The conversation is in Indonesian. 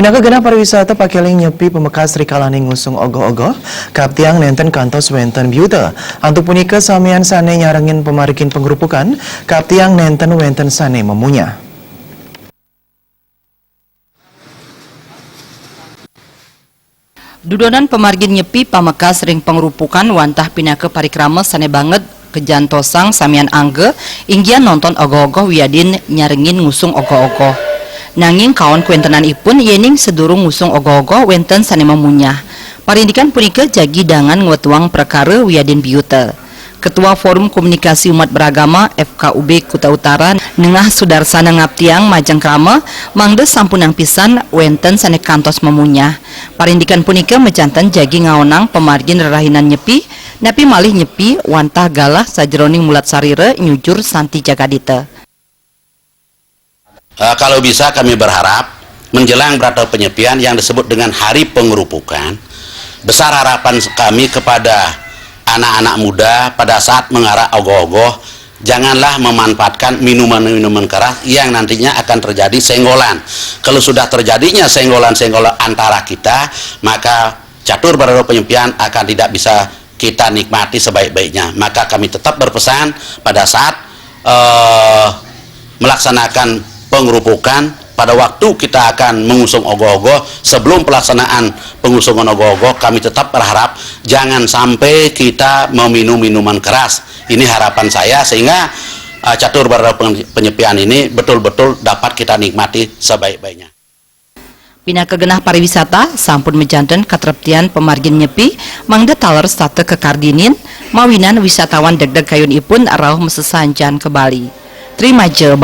Pinaga genah pariwisata pakeling nyepi pemekas rikalani ngusung ogoh-ogoh kaptiang nenten kantos wenten biuta. Antu punika samian sane nyarengin pemarikin penggerupukan kaptiang nenten wenten sane memunya. Dudonan pemargin nyepi pamekas ring pengrupukan wantah pinake parikrama sane banget kejantosang samian angge inggian nonton ogoh-ogoh wiadin nyarengin ngusung ogoh-ogoh. Nanging kawan kuentenan ipun yening sedurung ngusung ogoh-ogoh wenten sane memunyah. Parindikan punika jagi dangan ngwetuang perkara wiadin biuta. Ketua Forum Komunikasi Umat Beragama FKUB Kuta Utara Nengah Sudarsana Ngaptiang Majengkrama mangde sampunang pisan wenten sane kantos memunyah. Parindikan punika mejantan jagi ngaonang pemargin rerahinan nyepi napi malih nyepi wantah galah sajroning mulat sarire nyujur santi jagadita. Kalau bisa kami berharap menjelang berata penyepian yang disebut dengan hari pengerupukan, besar harapan kami kepada anak-anak muda pada saat mengarah ogoh-ogoh, janganlah memanfaatkan minuman-minuman keras yang nantinya akan terjadi senggolan. Kalau sudah terjadinya senggolan-senggolan antara kita, maka catur berata penyepian akan tidak bisa kita nikmati sebaik-baiknya. Maka kami tetap berpesan pada saat melaksanakan pengerupukan, pada waktu kita akan mengusung ogoh-ogoh, sebelum pelaksanaan pengusungan ogoh-ogoh, kami tetap berharap jangan sampai kita meminum minuman keras. Ini harapan saya sehingga catur berata penyepian ini betul-betul dapat kita nikmati sebaik-baiknya. Pinaka genah pariwisata sampun mejanten katreptian pemargin nyepi mangda taler state kekardinin mawinan wisatawan deg-deg kayun ipun arauh mesesanjan ke Bali. Terima je